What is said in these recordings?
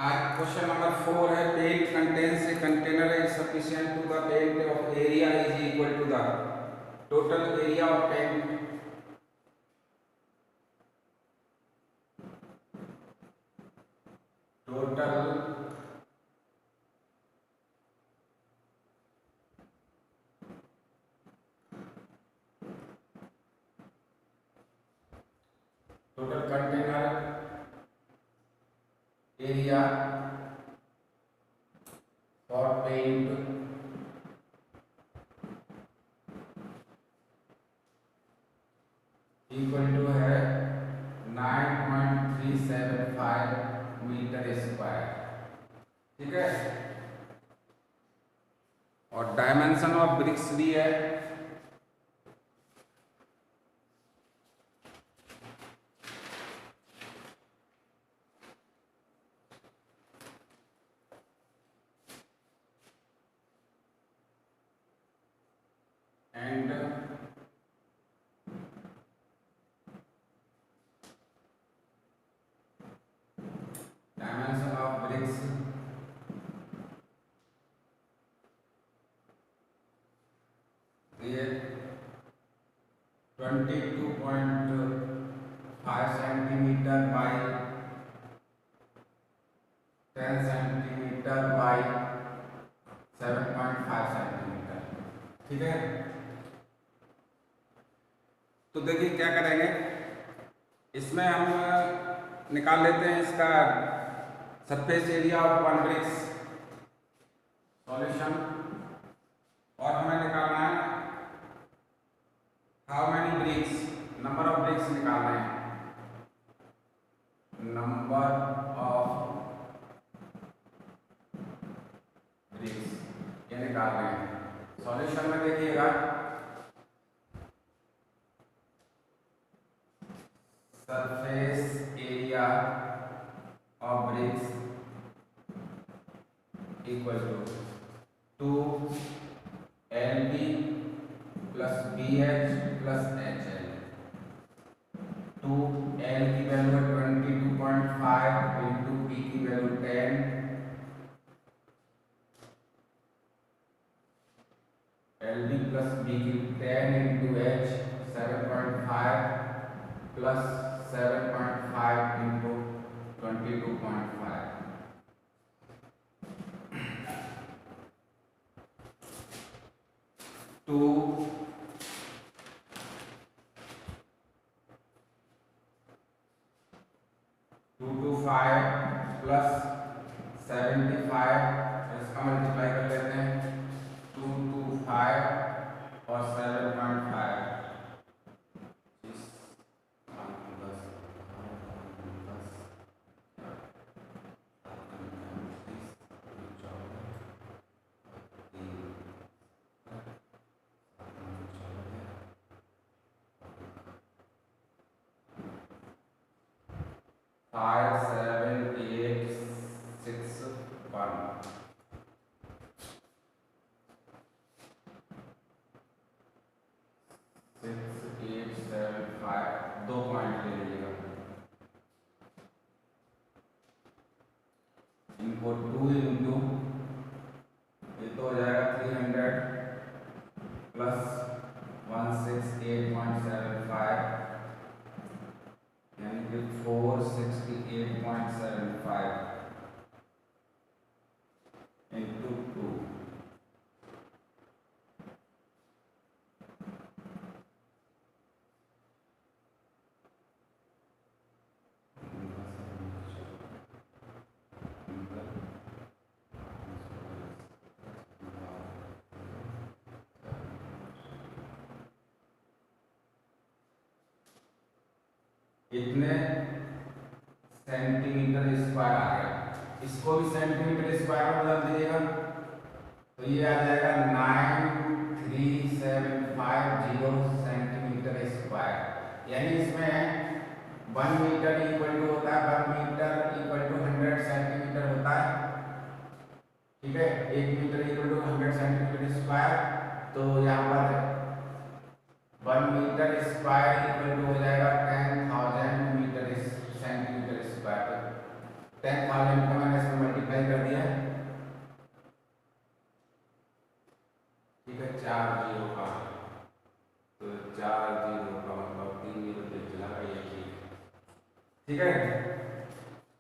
आज question number 4 है paint contains a container is sufficient to the paint of area is equal to the total area of paint total container area for paint equal to है 9.375 metre square. ठीक है, और dimension of BRICS भी है। And dimension of BRICS ये 22.5 centimetre by 10 centimetre by 7.5 centimetre. ठीक है, तो देखिए क्या करेंगे, इसमें हम निकाल लेते हैं इसका surface area of one bricks solution, और हमें निकालना है how many bricks, number of bricks निकालना है, नंबर ऑफ ब्रिक्स ये निकालना है। सॉल्यूशन में देखिएगा surface area of bricks equal to 2LB plus BH plus HL। 2L की वैल्यू है 22.5 इंटू B की वैल्यू 10, LB प्लस B की 10 into H 7.5 plus 7.5 into 22.5। Two 225 plus 75, इसका मल्टीप्लाई कर लेते हैं 225 और 7.5, फाइव 7 8 6 1 6 8 7 5, 2 पॉइंट ले लीजिएगा। इनको 2 इंटू ये तो हो जाएगा 300 प्लस 168.75 यानी कि 468.75 इंटू 2। इतने सेंटीमीटर स्क्वायर आ गया, इसको भी सेंटीमीटर स्क्वायर में बदल दीजिएगा तो ये आ जाएगा 9375 सेंटीमीटर स्क्वायर। यानी इसमें 1 मीटर इक्वल टू होता है 1 मीटर इक्वल टू 100 सेंटीमीटर होता है। ठीक है, 1 metre equal to 100 centimetre square, तो यहाँ पर 1 मीटर स्क्वायर इक्वल टू हो जाएगा 10,000 मीटर सेंटीमीटर स्क्वायर। 10,000 को मैंने जीरो का मतलब 3 जीरो पे चला गया, ये ठीक है।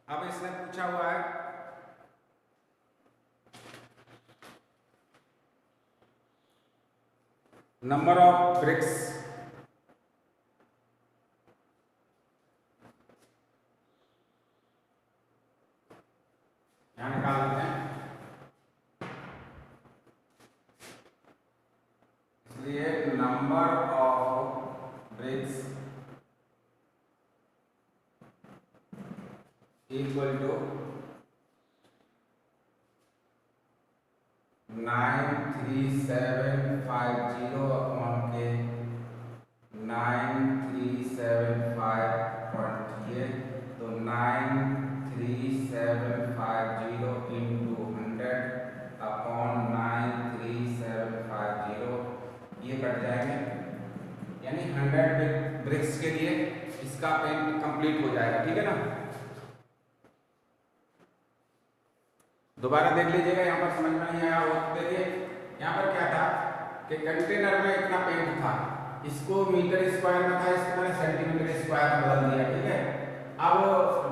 अब इसने पूछा हुआ है नंबर ऑफ ब्रिक्स, यहाँ निकाल लेते हैं। इसलिए number of bricks equal to 93750 upon के 9375 तो 93750 इंटू 100 अपॉन 93750 ये कट जाएंगे, यानी 100 ब्रिक्स के लिए इसका पेंट कंप्लीट हो जाएगा, ठीक है ना। दोबारा देख लीजिएगा, यहाँ पर समझ में नहीं आया वो देखिए। यहाँ पर क्या था कि कंटेनर में इतना पेंट था, इसको मीटर स्क्वायर में था, इसको मैंने सेंटीमीटर स्क्वायर में बदल दिया, ठीक है। अब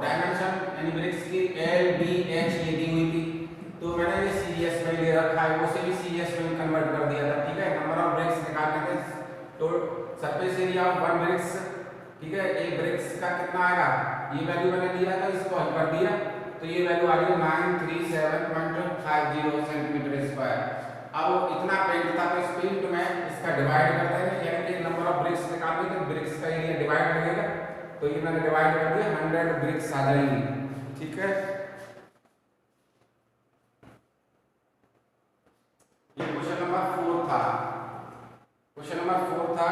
डायमेंशन यानी ब्रिक्स की L B H ये दी हुई थी, तो मैंने ये सीएस में ले रखा है, उसे भी सीएस में कन्वर्ट कर दिया था, ठीक है। नंबर ऑफ ब्रिक्स निकालने थे, तो surface area of one BRICS, ठीक है। एक ब्रिक्स का कितना आएगा, ये वैल्यू मैंने दिया था, इसको हल कर दिया, तो ये वैल्यू आ रही है 93750 सेंटीमीटर स्क्वायर। अब इतना पेंट था, तो इस पेंट में इसका डिवाइड कर देंगे, यानी कि नंबर ऑफ ब्रिक्स निकालने के ब्रिक्स का एरिया डिवाइड लगेगा, तो ये मैंने डिवाइड कर दिया, 100 ब्रिक्स आ जाएंगी, ठीक है। ये क्वेश्चन नंबर 4 था। क्वेश्चन नंबर 4 था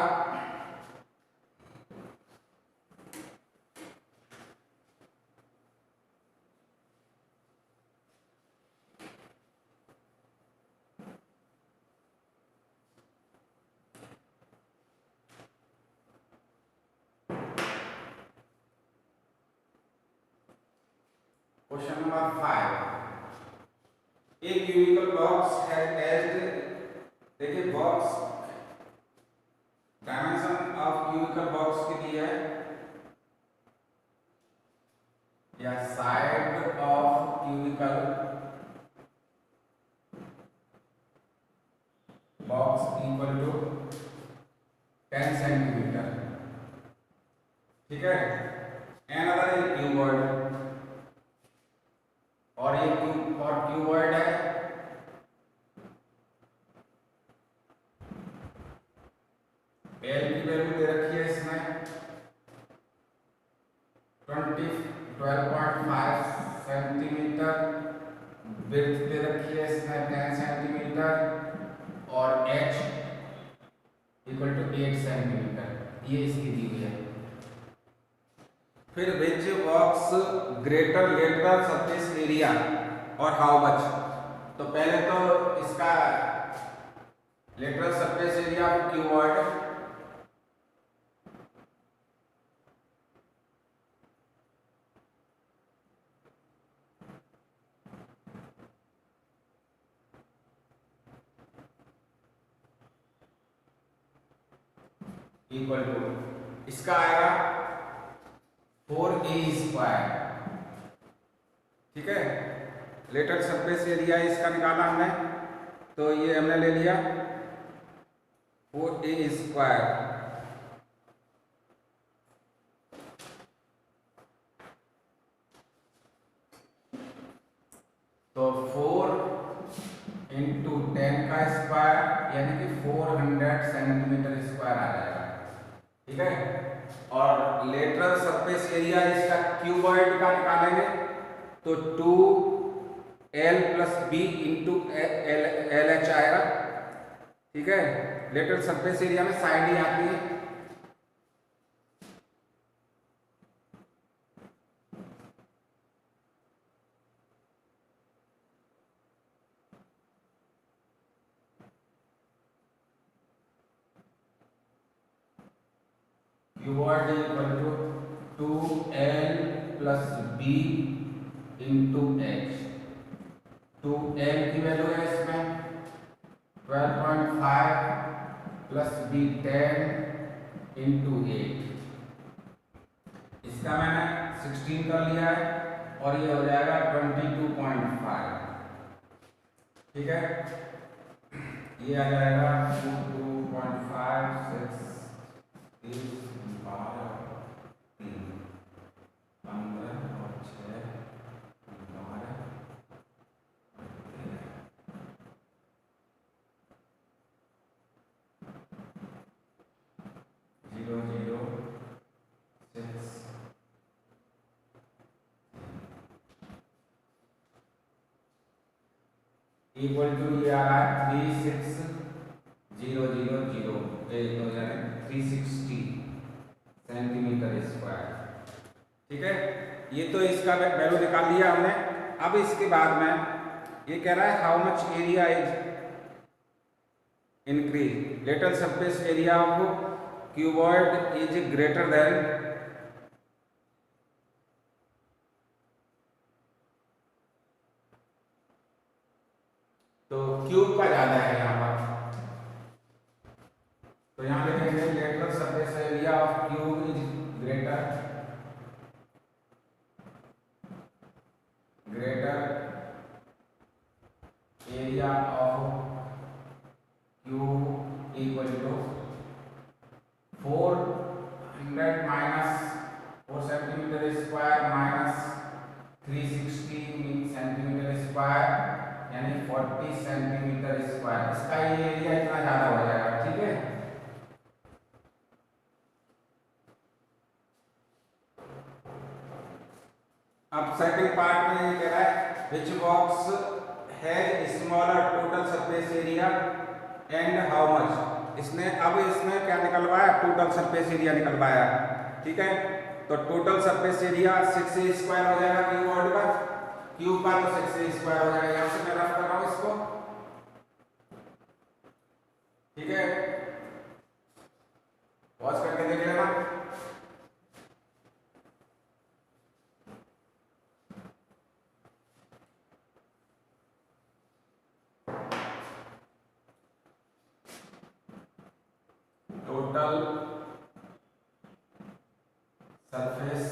क्वेश्चन नंबर 5, एक क्यूबिकल बॉक्स हैज एज्ड, देखिए box dimension of cubical box के लिए है, या side of cubical box equal to 10 centimetre, ठीक है। एनदर इज क्यूबॉइड, और ये क्यूबॉइड है, एल की वैल्यू दे रखी है इसमें 12.5 सेंटीमीटर, विड्थ दे रखी है इसमें 10 सेंटीमीटर, और h इक्वल टू 8 सेंटीमीटर, ये इसकी दी हुई है। फिर which box greater lateral surface area और हाउ मच, तो पहले तो इसका lateral surface area of cuboid equal to इसका आएगा 4a स्क्वायर, ठीक है। लेटरल सरफेस एरिया इसका निकाला हमने, तो ये हमने ले लिया 4a स्क्वायर, तो 4 इंटू 10 का स्क्वायर यानी कि 400 सेंटीमीटर स्क्वायर आ जाएगा, ठीक है। और लेटरल सरफेस एरिया इसका क्यूबॉइड का निकालेंगे, तो 2l plus b into L H आएगा, ठीक है। लेटरल सरफेस एरिया में साइड ही आती है, cuboid equal to 2l plus b into h, 2l की वैल्यू है इसमें 12.5 प्लस b 10 इंटू 8, इसका मैंने 16 कर लिया है और ये हो जाएगा 22.5। ठीक है, ये आ जाएगा 22.5, 6, 30, 12, 3, 15 और 6, 12, 0, 0, 6, इक्वल टू ये आ रहा है 36,000, तो यानी 360 सेंटीमीटर स्क्वायर। ठीक है, ये तो इसका वैल्यू निकाल लिया हमने। अब इसके बाद में ये कह रहा है how much area is increase, lateral surface area of cuboid is greater than, तो क्यूब का ज्यादा है यहाँ पर, तो यहाँ लिखेंगे lateral surface area of cube is greater area of cube equal to 400 minus 4 centimetre square minus 360 centimetre square यानी 40 सेंटीमीटर स्क्वायर। इसका ये एरिया इतना ज्यादा हो जाएगा। ठीक है, अब सेकंड पार्ट में ये कह रहा है which box has smaller total surface area and how much. इसमें क्या निकलवाया, टोटल सरफेस एरिया निकलवाया। ठीक है, तो total surface area 6a square हो जाएगा क्यूबॉइड का, क्यूब का तो 6a स्क्वायर हो जाएगा। यहां से मैं रफ कर रहा हूं इसको। ठीक है, पॉज करके देख लेना। Total surface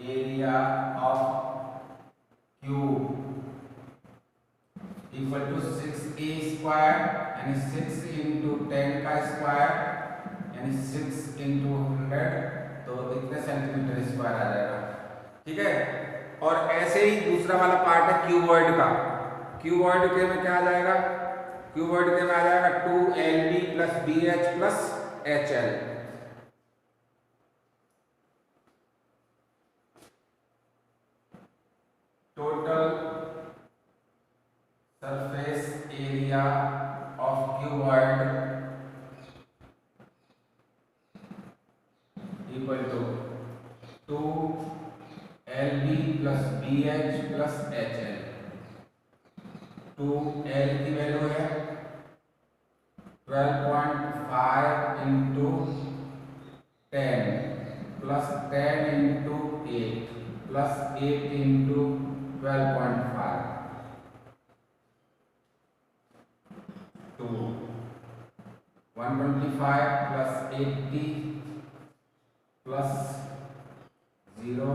area of cube equal to 6a square यानी 6 इंटू 10 का स्क्वायर यानी 6 इंटू 100, तो इतने सेंटीमीटर स्क्वायर आ जाएगा। ठीक है, और ऐसे ही दूसरा वाला पार्ट है क्यूबॉइड का। क्यूबॉइड के में क्या आ जाएगा, क्यूबॉइड के में आ जाएगा 2LB plus BH plus HL। Total surface area of cuboid equal to 2LB plus BH plus HL। 2L की वैल्यू है 12.5 into 10 plus 10 into 8 plus 8 into 12.5 2 125 plus 80 plus 0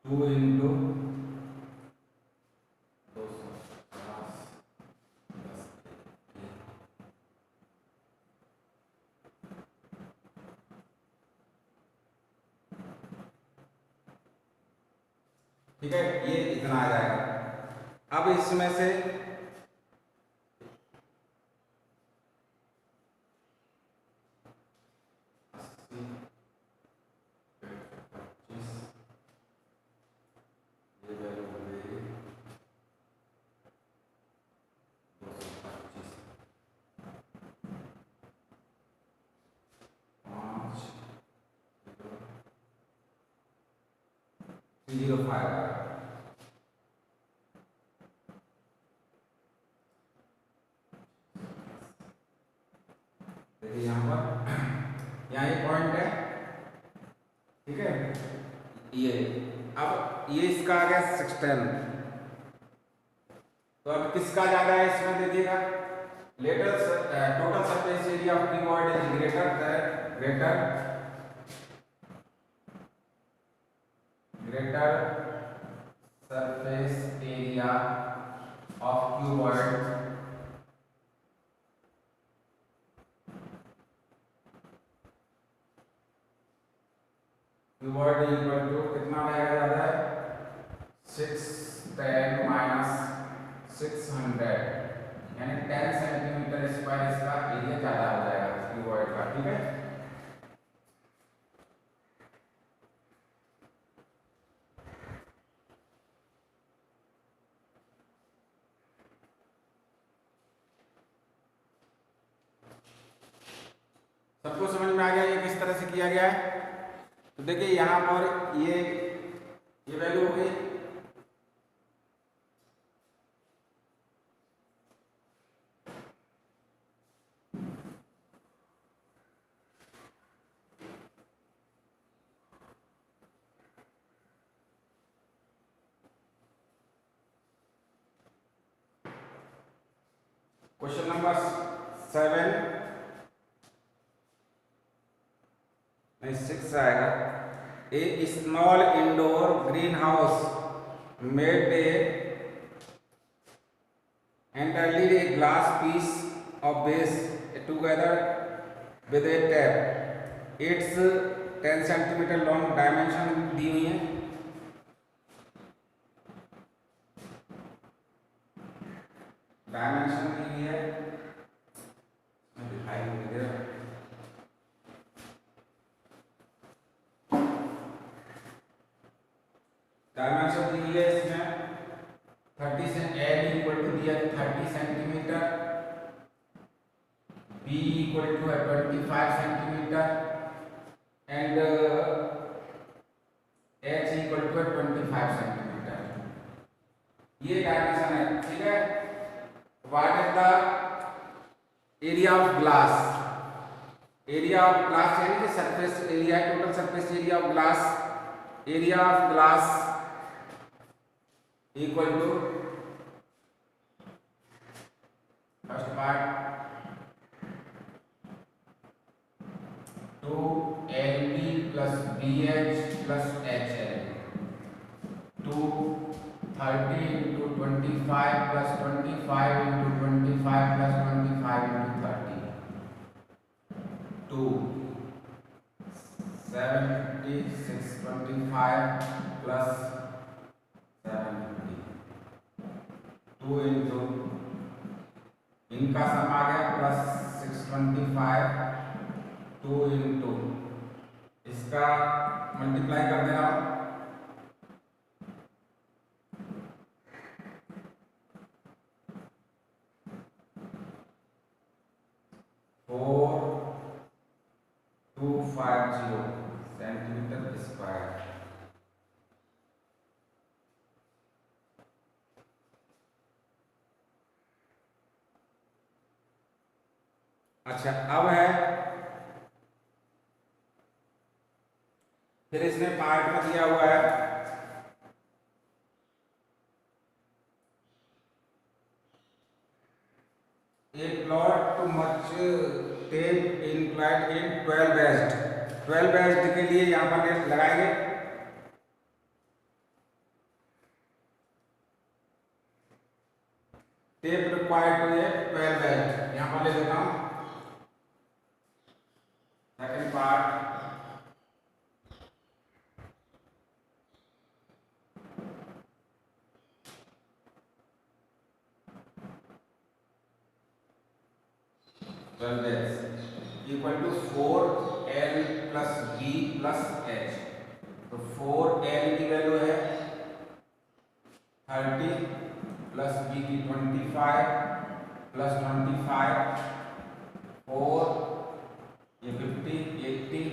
2 into 250 plus 80। ठीक है, ये इतना आ जाएगा। अब इसमें से जीरो 5 देखिए यहाँ पर, यहाँ एक पॉइंट है। ठीक है, ये अब ये इसका आ गया 16। तो अब किसका ज्यादा है इसमें देखिएगा, total surface area of cuboid is greater surface area of cuboid equal to कितना रहेगा ज्यादा है 610 माइनस 600 यानी 10 सेंटीमीटर स्क्वायर इसका एरिया ज्यादा हो जाएगा क्यूबॉइड का। ठीक है, सबको समझ में आ गया ये किस तरह से किया गया है। तो देखिए यहाँ पर ये वैल्यू हो गई, क्वेश्चन नंबर 6 आएगा। A small indoor greenhouse made entirely a glass piece of base together with a tap. Its 10 centimetre long dimension दी हुई है। डायमेंशन दी हुई है, दिखाई नहीं दे रहा। डायमेंशन दी हुई है इसमें 30 से L इक्वल टू दिया 30 centimetre, B equal to 25 centimetre and H equal to 25 centimetre. ये डायमेंशन है। ठीक है, what is the area of glass? Area of glass यानी कि surface area, total surface area of glass, area of glass equal to first part 2LB plus BH plus HL, 230 into 25 plus 25 into 25 plus 25 into 30, 2 76 25 plus 750, 2 into इनका सम आ गया plus 625, 2 into इसका multiply कर देना, centimetre square. अच्छा, अब है फिर इसने पार्ट में दिया हुआ है a plot to much tape inclined in 12 best। 12 best के लिए यहाँ पर नेट लगाएंगे, टेप रिक्वायर्ड टू है 12 बेस्ट। यहाँ पर ले लेता हूँ second part, equal to 4L plus B plus H। तो 4L की वैल्यू है 30 प्लस B की 25 प्लस 25, 4 ये 50 80,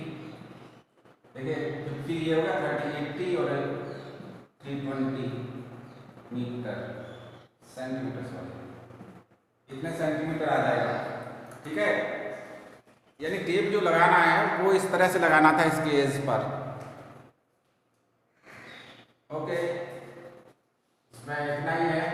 देखिए 50 ये होगा 30 80 और 320 मीटर सेंटीमीटर, सॉरी इतने सेंटीमीटर आ जाएगा। ठीक है, यानी टेप जो लगाना है वो इस तरह से लगाना था इसके एज पर, ओके, इसमें इतना ही है।